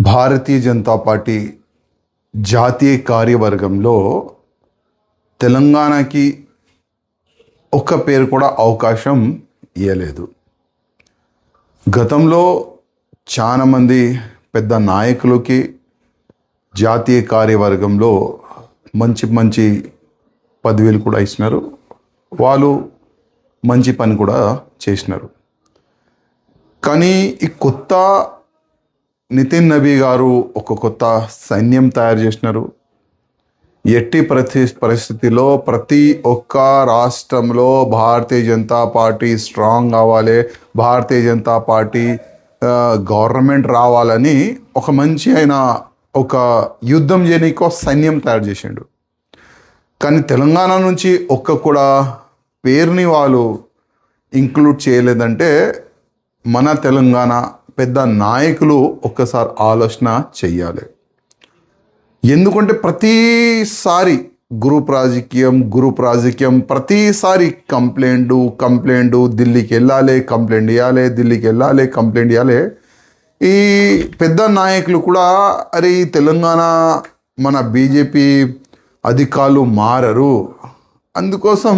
Bharatiya Janata party జాతీయ కార్యవర్గంలో తెలంగాణకి ఒక్క పేరు కూడా అవకాశం ఇవ్వలేదు. గతంలో చాలామంది పెద్ద నాయకులకి జాతీయ కార్యవర్గంలో మంచి మంచి పదవులు కూడా ఇచ్చినారు. వాళ్ళు మంచి పని కూడా చేసినారు. కానీ ఈ కొత్త నితిన్ నబీ గారు ఒక కొత్త సైన్యం తయారు చేసినారు. ఎట్టి పరిస్థితిలో ప్రతి ఒక్క రాష్ట్రంలో భారతీయ జనతా పార్టీ స్ట్రాంగ్ కావాలి, భారతీయ జనతా పార్టీ గవర్నమెంట్ రావాలని ఒక మంచి అయిన ఒక యుద్ధం చేయడానికి సైన్యం తయారు చేసిండు. కానీ తెలంగాణ నుంచి ఒక్క కూడా పేరుని వాళ్ళు ఇంక్లూడ్ చేయలేదంటే మన తెలంగాణ పెద్ద నాయకులు ఒక్కసారి ఆలోచన చెయ్యాలి. ఎందుకంటే ప్రతిసారి గ్రూప్ రాజకీయం ప్రతిసారి కంప్లైంట్ ఢిల్లీకి వెళ్ళాలి, కంప్లైంట్ ఇవ్వాలి. ఈ పెద్ద నాయకులు కూడా అరే ఈ తెలంగాణ మన బీజేపీ అధికారులు మారరు, అందుకోసం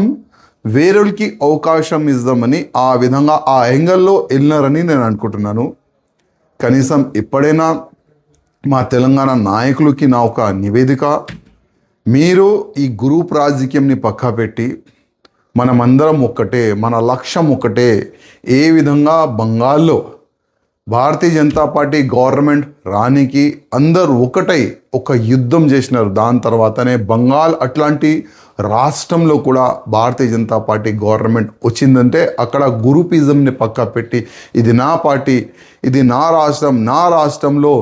వేరేకి అవకాశం ఇద్దామని ఆ విధంగా ఆ యాంగిల్లో వెళ్ళినారని నేను అనుకుంటున్నాను. కనీసం ఎప్పుడైనా మా తెలంగాణ నాయకులకి నా ఒక నివేదిక, మీరు ఈ గ్రూప్ రాజకీయంని పక్కా పెట్టి మనమందరం ఒక్కటే, మన లక్ష్యం ఒక్కటే. ఏ విధంగా బంగాల్లో భారతీయ జనతా పార్టీ గవర్నమెంట్ రానికి అందరూ ఒకటై ఒక యుద్ధం చేసినారు. దాని తర్వాతనే బంగాల్ అట్లాంటి రాష్ట్రంలో కూడా భారతీయ జనతా పార్టీ గవర్నమెంట్ వచ్చిందంటే అక్కడ గ్రూపిజంని పక్కా పెట్టి ఇది నా పార్టీ, ఇది నా రాష్ట్రంలో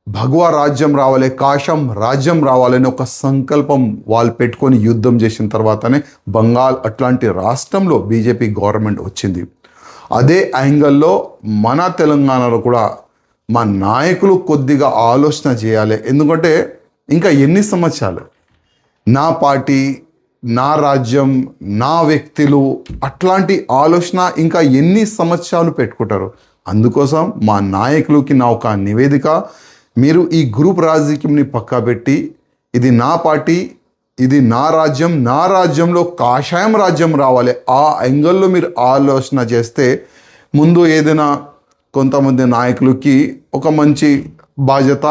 భగవా రాజ్యం రావాలి, కాశం రాజ్యం రావాలని ఒక సంకల్పం వాళ్ళు పెట్టుకొని యుద్ధం చేసిన తర్వాతనే బంగాల్ అట్లాంటి రాష్ట్రంలో బీజేపీ గవర్నమెంట్ వచ్చింది. అదే యాంగిల్లో మన తెలంగాణలో కూడా మా నాయకులు కొద్దిగా ఆలోచన చేయాలి. ఎందుకంటే ఇంకా ఎన్ని సంవత్సరాలు నా పార్టీ, నా రాజ్యం, నా వ్యక్తులు అట్లాంటి ఆలోచన ఇంకా ఎన్ని సంవత్సరాలు పెట్టుకుంటారు. అందుకోసం మా నాయకులకి నా ఒక నివేదిక, మీరు ఈ గ్రూప్ రాజకీయంని పక్కా పెట్టి ఇది నా పార్టీ, ఇది నా రాజ్యంలో కాషాయం రాజ్యం రావాలి. ఆ యాంగిల్లో మీరు ఆలోచన చేస్తే ముందు ఏదైనా కొంతమంది నాయకులకి ఒక మంచి బాధ్యత